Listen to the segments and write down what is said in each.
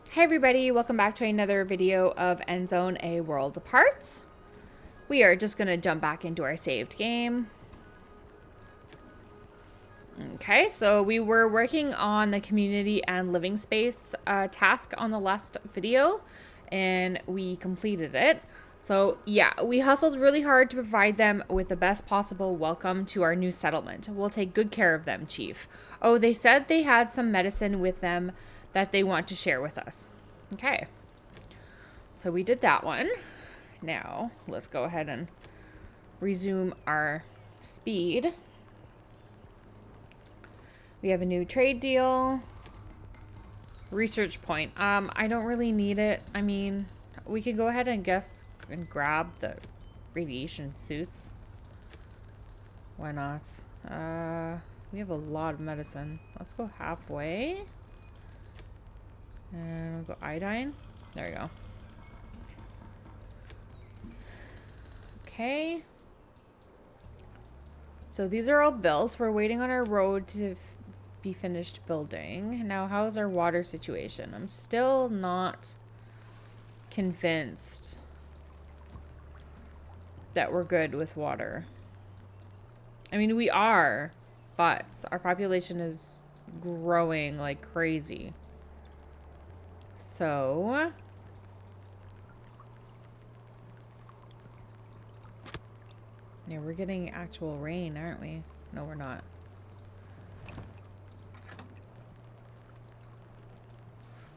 Hey everybody, welcome back to another video of Endzone, a world apart. We are just going to jump back into our saved game. Okay, so we were working on the community and living space task on the last video, and we completed it. So yeah, we hustled really hard to provide them with the best possible welcome to our new settlement. We'll take good care of them, Chief. Oh, they said they had some medicine with them that they want to share with us. Okay. So we did that one. Now, let's go ahead and resume our speed. We have a new trade deal. Research point. I don't really need it. I mean, we can go ahead and guess and grab the radiation suits. Why not? We have a lot of medicine. Let's go halfway. And we'll go iodine. There we go. Okay. So these are all built. We're waiting on our road to be finished building. Now, how's our water situation? I'm still not convinced that we're good with water. I mean, we are, but our population is growing like crazy. So yeah, we're getting actual rain, aren't we? No, we're not.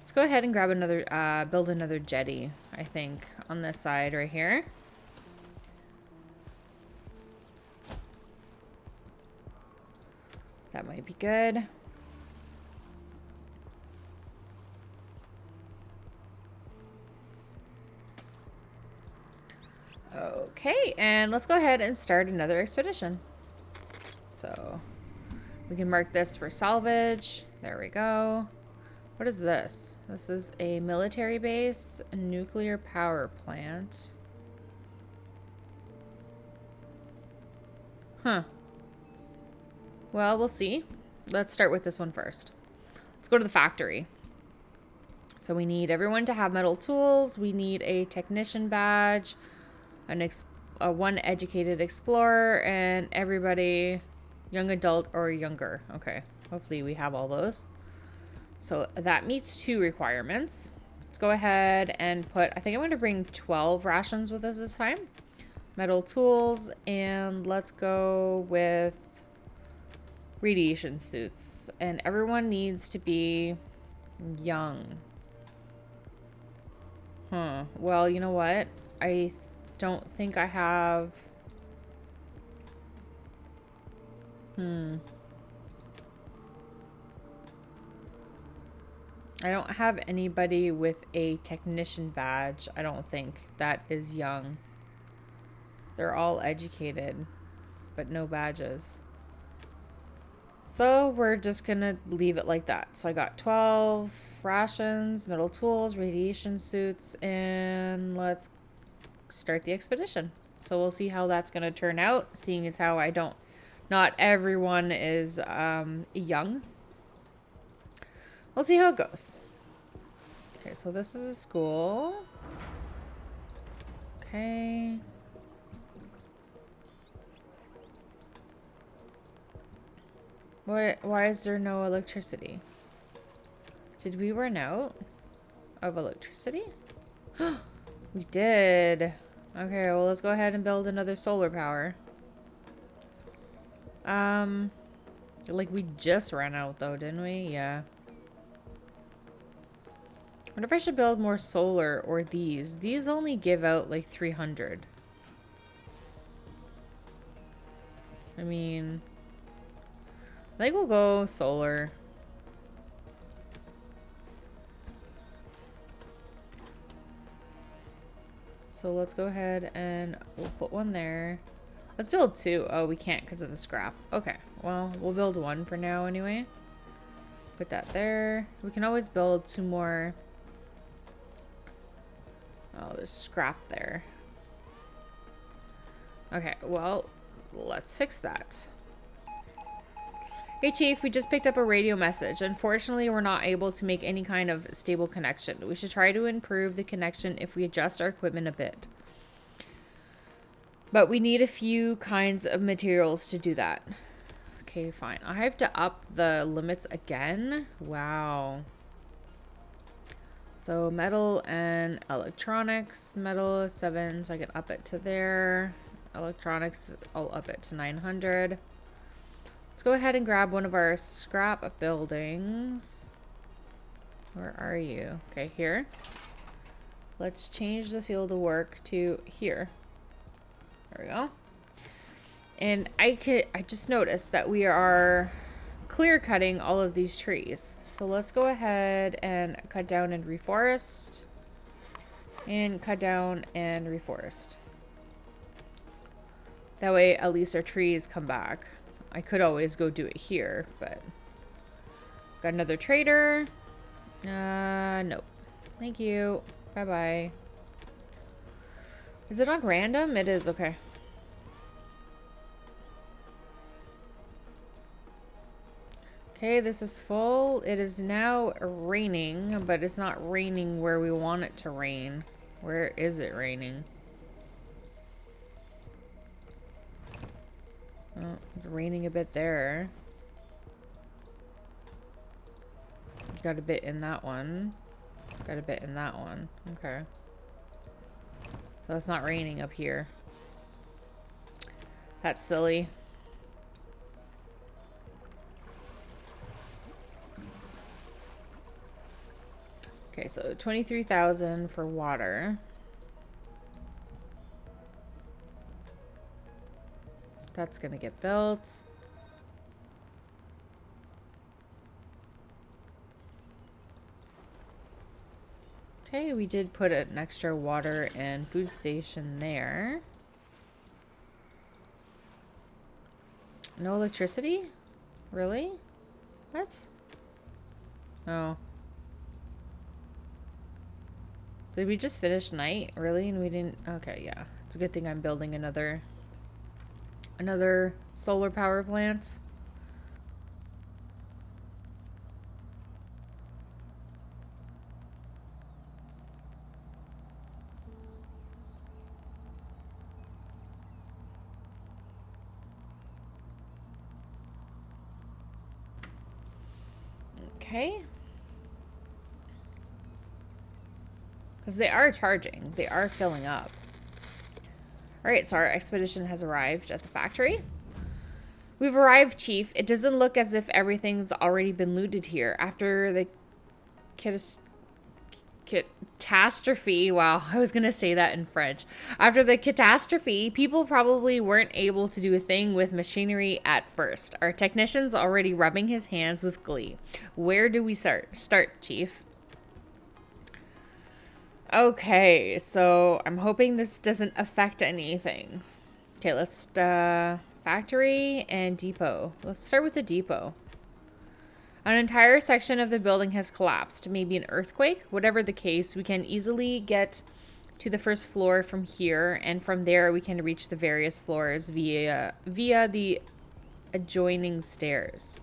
Let's go ahead and grab another, build another jetty, I think, on this side right here. That might be good. Okay, and let's go ahead and start another expedition. So we can mark this for salvage. There we go. What is this? This is a military base, a nuclear power plant. Huh. Well, we'll see. Let's start with this one first. Let's go to the factory. So we need everyone to have metal tools. We need a technician badge, one educated explorer, and everybody young adult or younger. Okay, hopefully we have all those. So that meets 2 requirements. Let's go ahead and put, I think I'm going to bring 12 rations with us this time. Metal tools, and let's go with radiation suits. And everyone needs to be young. Huh. Well, you know what? I don't think I have... I don't have anybody with a technician badge, I don't think, that is young. They're all educated, but no badges. So we're just gonna leave it like that. So I got 12 rations, metal tools, radiation suits, and let's start the expedition. So we'll see how that's gonna turn out, seeing as how not everyone is young. We'll see how it goes. Okay, so this is a school. Okay. Why is there no electricity? Did we run out of electricity? We did. Okay, well, let's go ahead and build another solar power. Like we just ran out though, didn't we? Yeah. I wonder if I should build more solar or these. These only give out like 300. I mean, I think we'll go solar. So let's go ahead and we'll put one there. Let's build 2. Oh, we can't because of the scrap. Okay, well, we'll build 1 for now anyway. Put that there. We can always build 2 more. Oh, there's scrap there. Okay, well, let's fix that. Hey Chief, we just picked up a radio message. Unfortunately, we're not able to make any kind of stable connection. We should try to improve the connection if we adjust our equipment a bit. But we need a few kinds of materials to do that. Okay, fine. I have to up the limits again. Wow. So metal and electronics. Metal is 7, so I can up it to there. Electronics, I'll up it to 900. Let's go ahead and grab one of our scrap buildings. Where are you? Okay, here. Let's change the field of work to here. There we go. And I just noticed that we are clear cutting all of these trees. So let's go ahead and cut down and reforest. And cut down and reforest. That way at least our trees come back. I could always go do it here, but... Got another trader. Nope. Thank you. Bye-bye. Is it on random? It is, okay. Okay, this is full. It is now raining, but it's not raining where we want it to rain. Where is it raining? Oh, it's raining a bit there. Got a bit in that one. Got a bit in that one. Okay. So it's not raining up here. That's silly. Okay, so 23,000 for water. That's gonna get built. Okay, we did put an extra water and food station there. No electricity? Really? What? Oh. Did we just finish night? Really? And we didn't... Okay, yeah. It's a good thing I'm building another solar power plant. Okay. Because they are charging. They are filling up. Alright, so our expedition has arrived at the factory. We've arrived, Chief. It doesn't look as if everything's already been looted here. After the catastrophe, wow, I was going to say that in French. After the catastrophe, people probably weren't able to do a thing with machinery at first. Our technician's already rubbing his hands with glee. Where do we start, Chief? Okay, so I'm hoping this doesn't affect anything. Okay, let's, factory and depot. Let's start with the depot. An entire section of the building has collapsed. Maybe an earthquake? Whatever the case, we can easily get to the first floor from here, and from there we can reach the various floors via the adjoining stairs.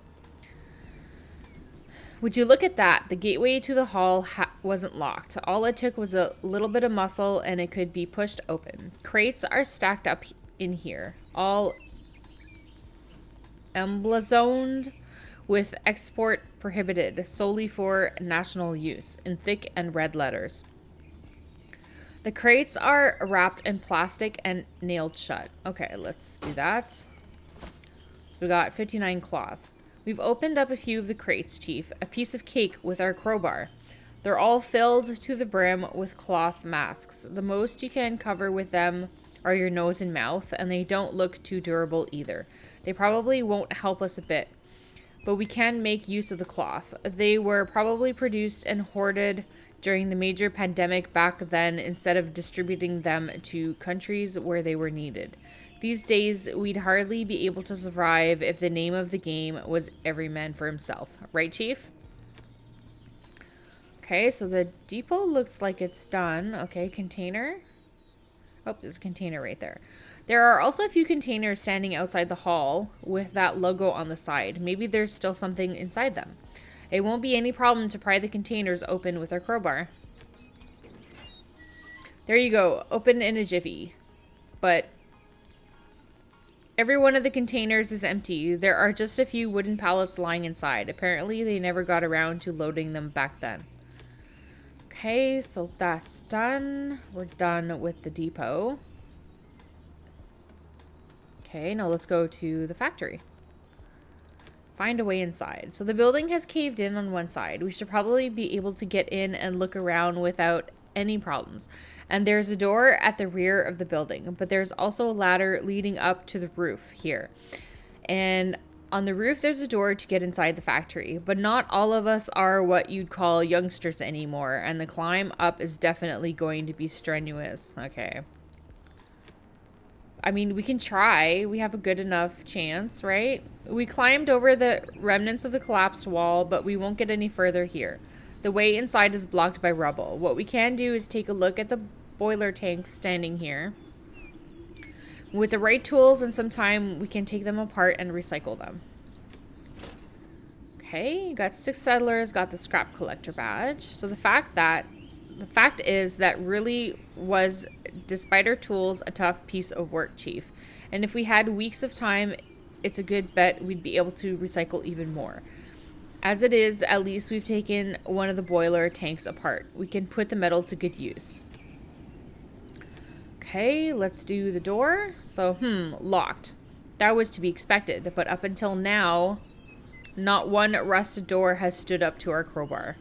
Would you look at that? The gateway to the hall wasn't locked. All it took was a little bit of muscle and it could be pushed open. Crates are stacked up in here, all emblazoned with export prohibited, solely for national use, in thick and red letters. The crates are wrapped in plastic and nailed shut. Okay, let's do that. So we got 59 cloth. We've opened up a few of the crates, Chief. A piece of cake with our crowbar. They're all filled to the brim with cloth masks. The most you can cover with them are your nose and mouth, and they don't look too durable either. They probably won't help us a bit, but we can make use of the cloth. They were probably produced and hoarded during the major pandemic back then instead of distributing them to countries where they were needed. These days, we'd hardly be able to survive if the name of the game was every man for himself. Right, Chief? Okay, so the depot looks like it's done. Okay, container. Oh, there's a container right there. There are also a few containers standing outside the hall with that logo on the side. Maybe there's still something inside them. It won't be any problem to pry the containers open with our crowbar. There you go. Open in a jiffy. But every one of the containers is empty. There are just a few wooden pallets lying inside. Apparently, they never got around to loading them back then. Okay, so that's done. We're done with the depot. Okay, now let's go to the factory. Find a way inside. So the building has caved in on one side. We should probably be able to get in and look around without any problems. And there's a door at the rear of the building, but there's also a ladder leading up to the roof here. And on the roof, there's a door to get inside the factory, but not all of us are what you'd call youngsters anymore, and the climb up is definitely going to be strenuous. Okay. I mean, we can try. We have a good enough chance, right? We climbed over the remnants of the collapsed wall, but we won't get any further here. The way inside is blocked by rubble. What we can do is take a look at the boiler tanks standing here. With the right tools and some time, we can take them apart and recycle them. Okay, got 6 settlers, got the scrap collector badge. So the fact is that really was, despite our tools, a tough piece of work, Chief. And if we had weeks of time, it's a good bet we'd be able to recycle even more. As it is, at least we've taken one of the boiler tanks apart. We can put the metal to good use. Okay, let's do the door. So, locked. That was to be expected, but up until now, not one rusted door has stood up to our crowbar.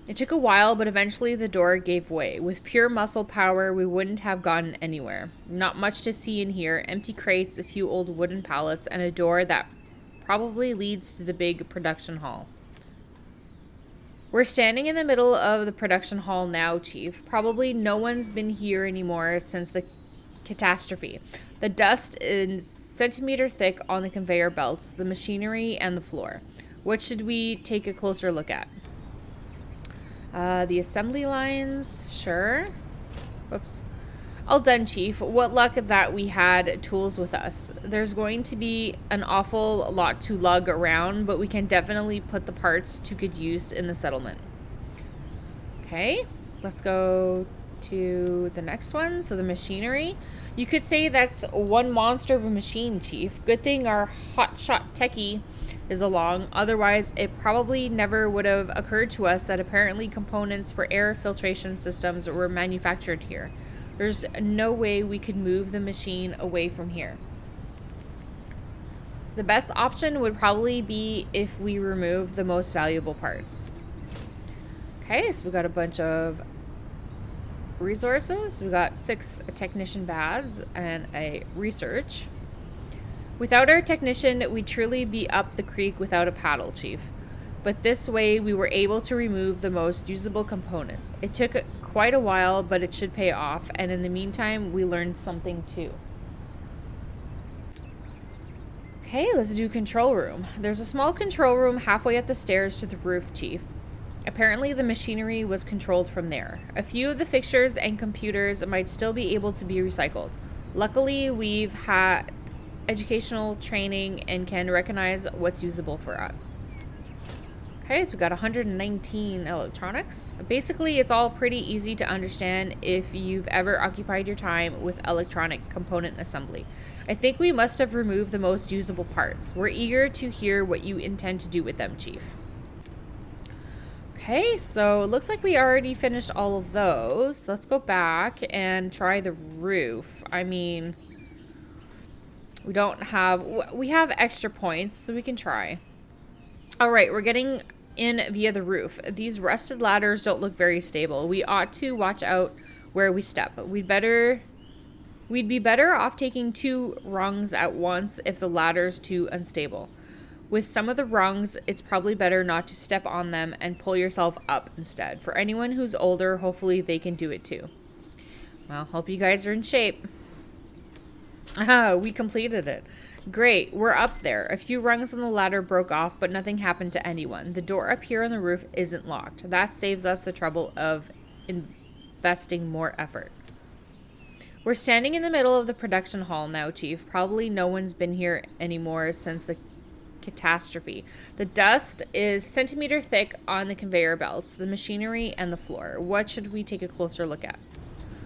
It took a while, but eventually the door gave way. With pure muscle power, we wouldn't have gotten anywhere. Not much to see in here. Empty crates, a few old wooden pallets, and a door that probably leads to the big production hall. We're standing in the middle of the production hall now, Chief. Probably no one's been here anymore since the catastrophe. The dust is centimeter thick on the conveyor belts, the machinery, and the floor. What should we take a closer look at? The assembly lines, sure. Whoops. All done, Chief. What luck that we had tools with us. There's going to be an awful lot to lug around, but we can definitely put the parts to good use in the settlement. Okay, let's go to the next one. So the machinery. You could say that's one monster of a machine, Chief. Good thing our hotshot techie is along. Otherwise, it probably never would have occurred to us that apparently components for air filtration systems were manufactured here. There's no way we could move the machine away from here. The best option would probably be if we remove the most valuable parts. Okay, so we got a bunch of resources. We got 6 technician badges and a research. Without our technician, we'd truly be up the creek without a paddle, Chief. But this way, we were able to remove the most usable components. It took quite a while, but it should pay off. And in the meantime, we learned something too. Okay, let's do control room. There's a small control room halfway up the stairs to the roof, Chief. Apparently, the machinery was controlled from there. A few of the fixtures and computers might still be able to be recycled. Luckily, we've had educational training and can recognize what's usable for us. Okay, so we got 119 electronics. Basically, it's all pretty easy to understand if you've ever occupied your time with electronic component assembly. I think we must have removed the most usable parts. We're eager to hear what you intend to do with them, Chief. Okay, so it looks like we already finished all of those. Let's go back and try the roof. I mean, we have extra points, so we can try. All right, we're getting in via the roof. These rusted ladders don't look very stable. We ought to watch out where we step. We'd be better off taking 2 rungs at once if the ladder's too unstable. With some of the rungs, it's probably better not to step on them and pull yourself up instead. For anyone who's older, hopefully they can do it too. Well, hope you guys are in shape. Ah, we completed it. Great, we're up there. A few rungs on the ladder broke off, but nothing happened to anyone. The door up here on the roof isn't locked. That saves us the trouble of investing more effort. We're standing in the middle of the production hall now, Chief. Probably no one's been here anymore since the catastrophe. The dust is centimeter thick on the conveyor belts, the machinery, and the floor. What should we take a closer look at?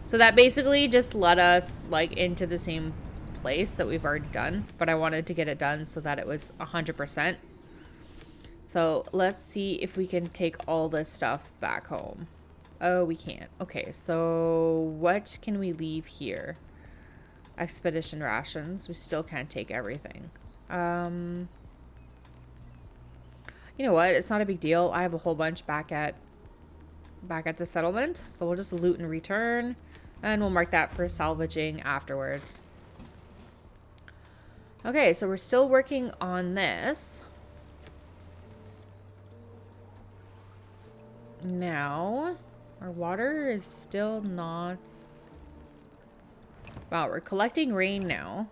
So that basically just led us like into the same place that we've already done, but I wanted to get it done so that it was 100%. So let's see if we can take all this stuff back home. Oh, we can't. Okay, so what can we leave here? Expedition rations. We still can't take everything. You know what? It's not a big deal. I have a whole bunch back at the settlement, so we'll just loot and return, and we'll mark that for salvaging afterwards. Okay, so we're still working on this. Now, our water is still not... Wow, we're collecting rain now.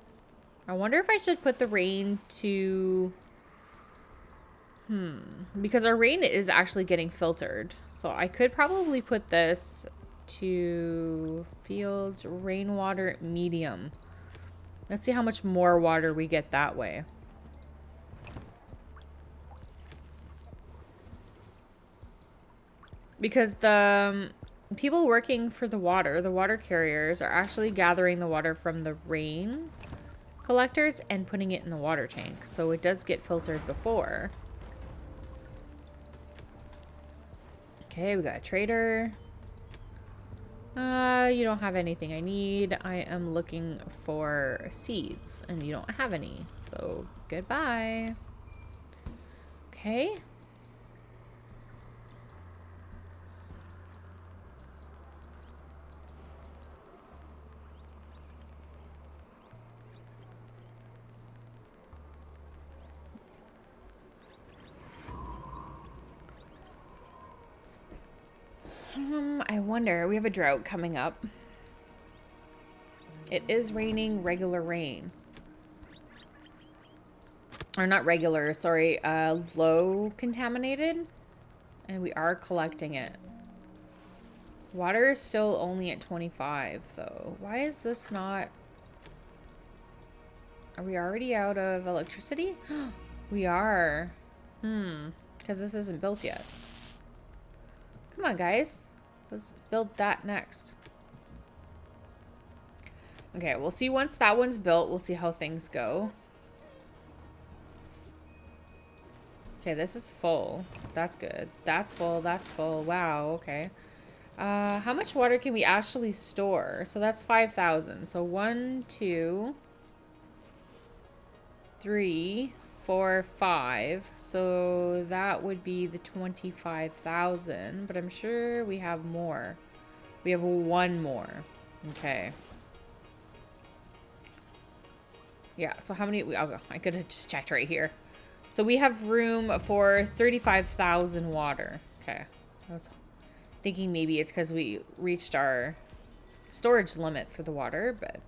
I wonder if I should put the rain to... Because our rain is actually getting filtered. So I could probably put this to fields, rainwater, medium. Let's see how much more water we get that way. Because the people working for the water carriers are actually gathering the water from the rain collectors and putting it in the water tank. So it does get filtered before. Okay, we got a trader. You don't have anything I need. I am looking for seeds, and you don't have any. So, goodbye. Okay. I wonder, we have a drought coming up. It is raining regular rain. Or not regular, sorry, low contaminated. And we are collecting it. Water is still only at 25 though. Why is this not... Are we already out of electricity? We are. Because this isn't built yet. Come on, guys. Let's build that next. Okay, we'll see once that one's built. We'll see how things go. Okay, this is full. That's good. That's full. That's full. Wow, okay. How much water can we actually store? So that's 5,000. So 1, 2, 3, 4, 5. So that would be the 25,000. But I'm sure we have more. We have one more. Okay. Yeah, so how many... I could have just checked right here. So we have room for 35,000 water. Okay. I was thinking maybe it's because we reached our storage limit for the water, but...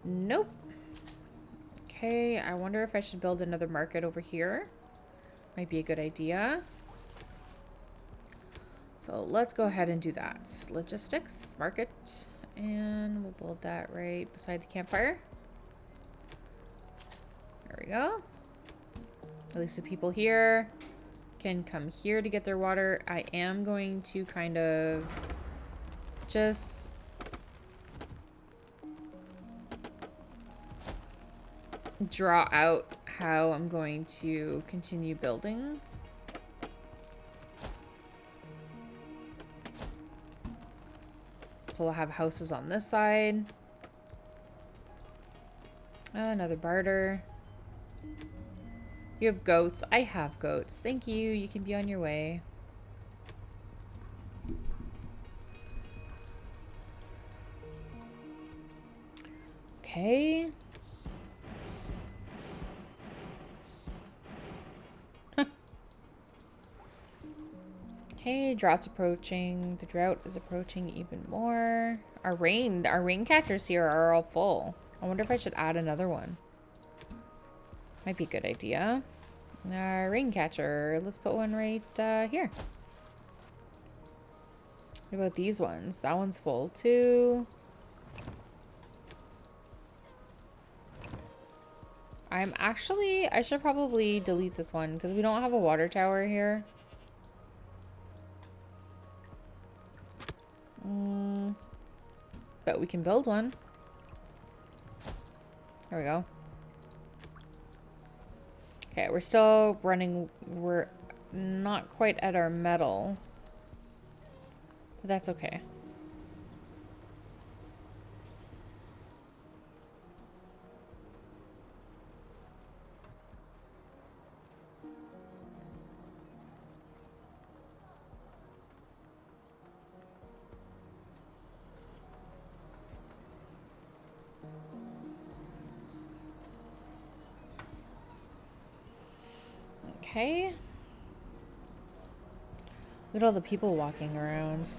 Nope. Okay, I wonder if I should build another market over here. Might be a good idea. So let's go ahead and do that. Logistics, market, and we'll build that right beside the campfire. There we go. At least the people here can come here to get their water. I am going to kind of just draw out how I'm going to continue building. So we'll have houses on this side. Another barter. You have goats. I have goats. Thank you. You can be on your way. Okay. Okay, drought's approaching. The drought is approaching even more. Our rain catchers here are all full. I wonder if I should add another one. Might be a good idea. Rain catcher. Let's put one right here. What about these ones? That one's full too. I should probably delete this one because we don't have a water tower here. But we can build one. There we go. Okay, we're still running. We're not quite at our metal. But that's okay. Okay. Look at all the people walking around.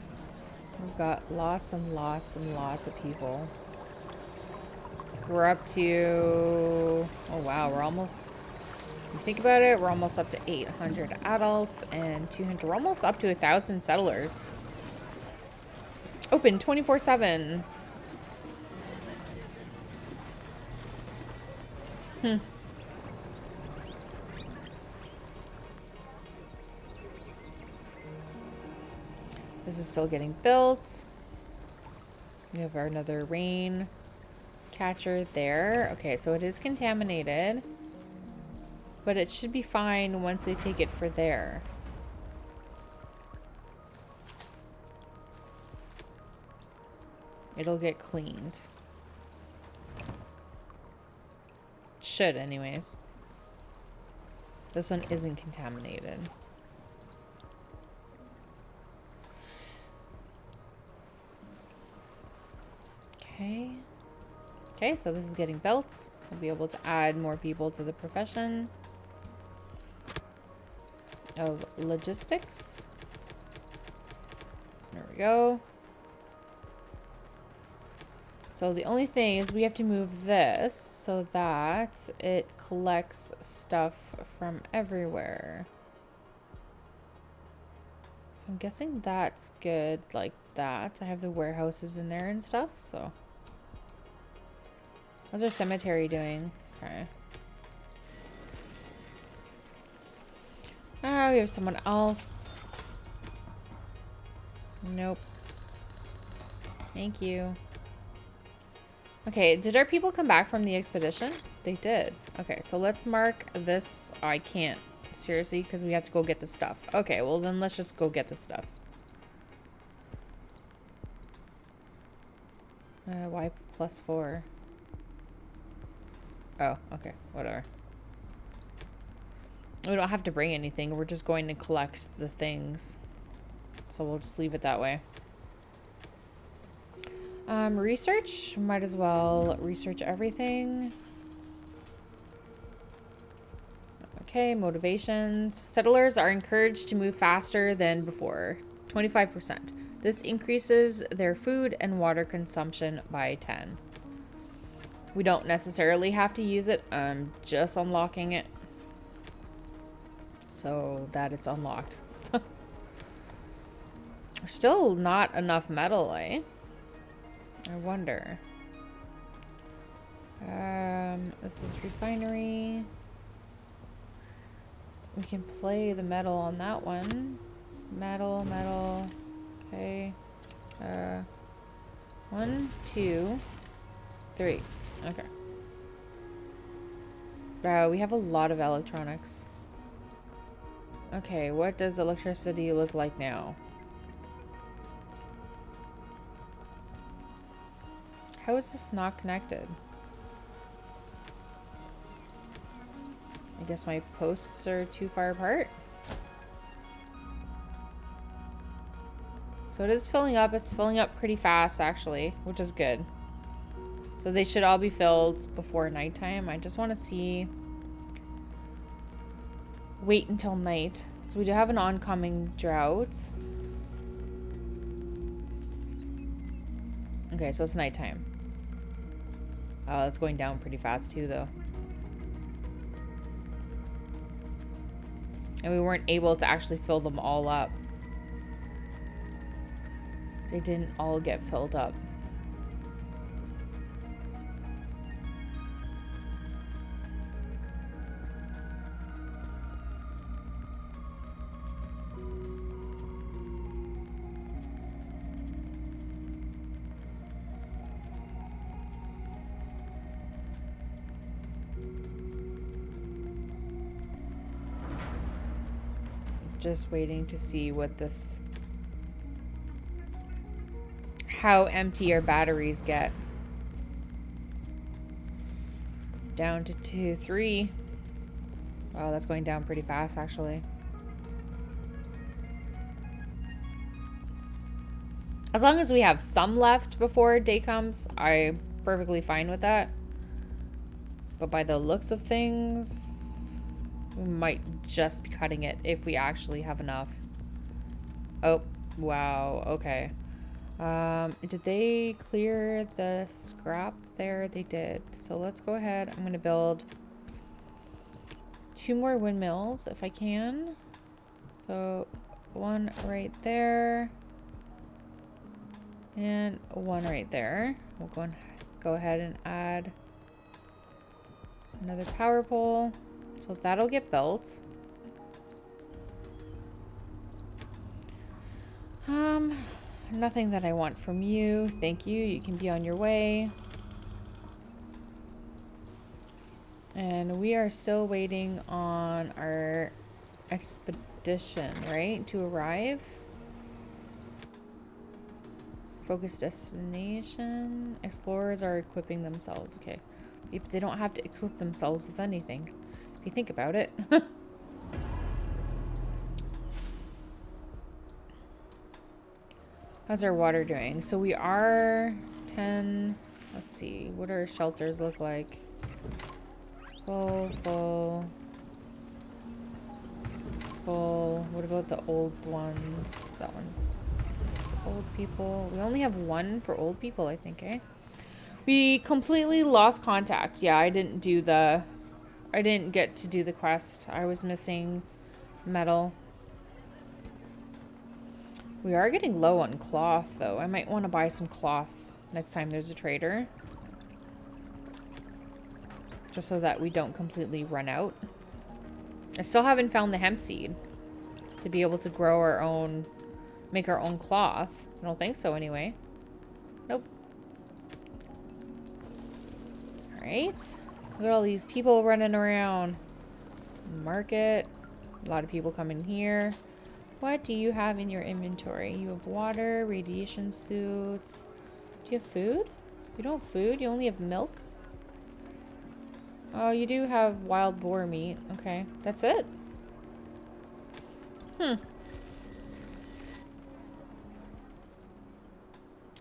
We've got lots and lots and lots of people. We're up to... Oh, wow. We're almost... If you think about it, we're almost up to 800 adults and 200... We're almost up to 1,000 settlers. Open 24/7. This is still getting built. We have our another rain catcher there. Okay, so it is contaminated. But it should be fine once they take it for there. It'll get cleaned. Should, anyways. This one isn't contaminated. Okay. Okay, so this is getting built. We'll be able to add more people to the profession of logistics. There we go. So the only thing is we have to move this so that it collects stuff from everywhere. So I'm guessing that's good like that. I have the warehouses in there and stuff, so. How's our cemetery doing? Okay. Oh, we have someone else. Nope. Thank you. Okay, did our people come back from the expedition? They did. Okay, so let's mark this. Oh, I can't. Seriously, because we have to go get the stuff. Okay, well then let's just go get the stuff. Why +4? Oh, okay, whatever. We don't have to bring anything. We're just going to collect the things. So we'll just leave it that way. Research. Might as well research everything. Okay, motivations. Settlers are encouraged to move faster than before. 25%. This increases their food and water consumption by 10. We don't necessarily have to use it. I'm just unlocking it so that it's unlocked. There's still not enough metal, eh? I wonder. This is refinery. We can play the metal on that one. Metal, metal. Okay. 1, 2, 3. Okay. We have a lot of electronics. Okay, what does electricity look like now? How is this not connected? I guess my posts are too far apart. So it is filling up. It's filling up pretty fast, actually, which is good. So they should all be filled before nighttime. I just want to see... Wait until night. So we do have an oncoming drought. Okay, so it's nighttime. Oh, it's going down pretty fast too, though. And we weren't able to actually fill them all up. They didn't all get filled up. just waiting to see what this... how empty our batteries get. Down to 2, 3. Wow, that's going down pretty fast, actually. As long as we have some left before day comes, I'm perfectly fine with that. But by the looks of things, we might just be cutting it if we actually have enough. Oh, wow, okay. Did they clear the scrap there? They did. So let's go ahead. I'm going to build 2 more windmills if I can. So 1 right there. And 1 right there. We'll go ahead and add another power pole. So that'll get built. Nothing that I want from you. Thank you. You can be on your way. And we are still waiting on our expedition, right? To arrive. Focus destination. Explorers are equipping themselves. Okay. If they don't have to equip themselves with anything. If you think about it. How's our water doing? So we are 10. Let's see. What do our shelters look like? Full, full. Full. What about the old ones? That one's old people. We only have 1 for old people, I think, eh? We completely lost contact. Yeah, I didn't get to do the quest. I was missing metal. We are getting low on cloth, though. I might want to buy some cloth next time there's a trader. Just so that we don't completely run out. I still haven't found the hemp seed to be able to grow our own, make our own cloth. I don't think so, anyway. Nope. Alright. Look at all these people running around. Market. A lot of people coming here. What do you have in your inventory? You have water, radiation suits. Do you have food? You don't have food? You only have milk? Oh, you do have wild boar meat. Okay, that's it.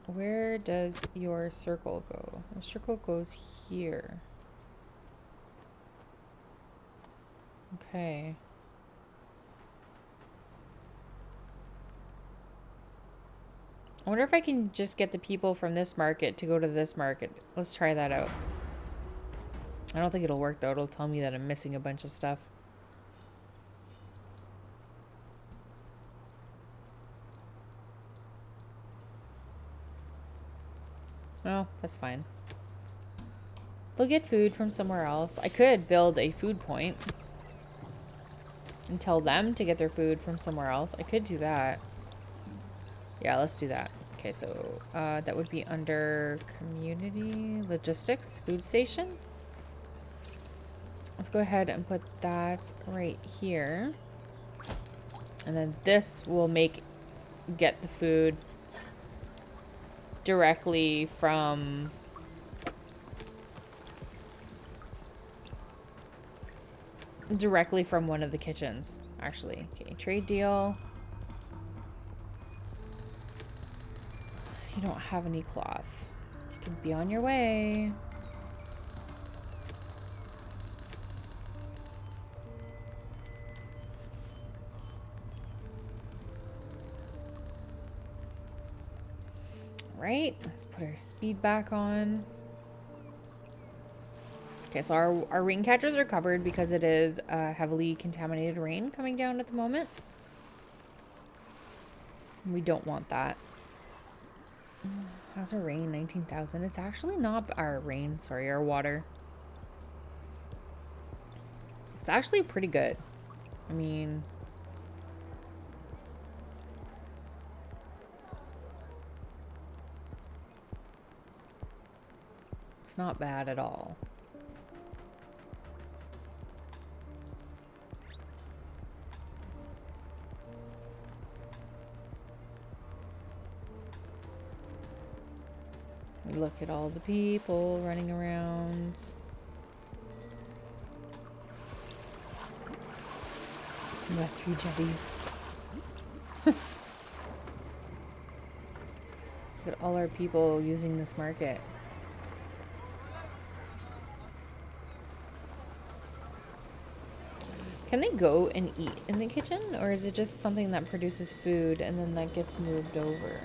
Where does your circle go? Your circle goes here. Okay. I wonder if I can just get the people from this market to go to this market. Let's try that out. I don't think it'll work, though. It'll tell me that I'm missing a bunch of stuff. Oh, that's fine. They'll get food from somewhere else. I could build a food point and tell them to get their food from somewhere else. I could do that. Yeah, let's do that. Okay, so that would be under community logistics, food station. Let's go ahead and put that right here. And then this will get the food directly from one of the kitchens, actually. Okay, trade deal. You don't have any cloth. You can be on your way. Right, let's put our speed back on. Okay, so our rain catchers are covered because it is heavily contaminated rain coming down at the moment. We don't want that. How's our rain? 19,000. It's actually not our rain, sorry, our water. It's actually pretty good. I mean, it's not bad at all. Look at all the people running around. We got 3 jetties. Look at all our people using this market. Can they go and eat in the kitchen? Or is it just something that produces food and then that gets moved over?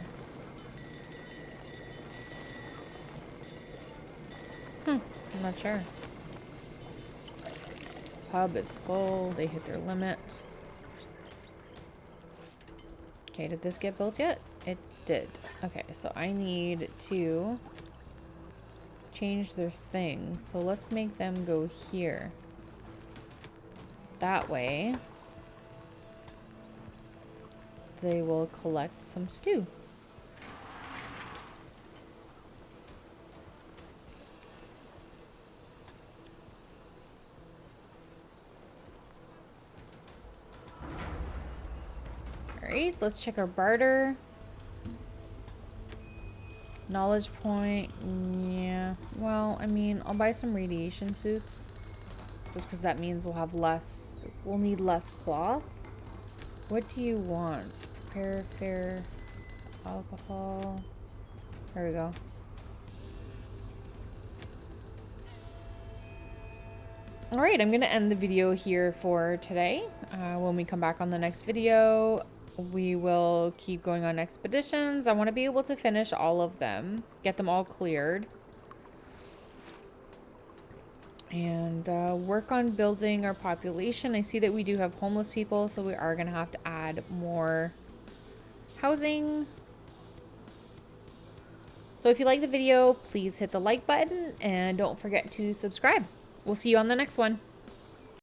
I'm not sure. Pub is full. They hit their limit. Okay, did this get built yet? It did. Okay, so I need to change their thing. So let's make them go here. That way, they will collect some stew. Alright, let's check our barter. Knowledge point, yeah. Well, I mean, I'll buy some radiation suits. Just because that means we'll have less, we'll need less cloth. What do you want? Prepare fair alcohol. There we go. Alright, I'm going to end the video here for today. When we come back on the next video, we will keep going on expeditions. I want to be able to finish all of them, get them all cleared, and work on building our population. I see that we do have homeless people, so we are going to have to add more housing. So if you like the video, please hit the like button and don't forget to subscribe. We'll see you on the next one.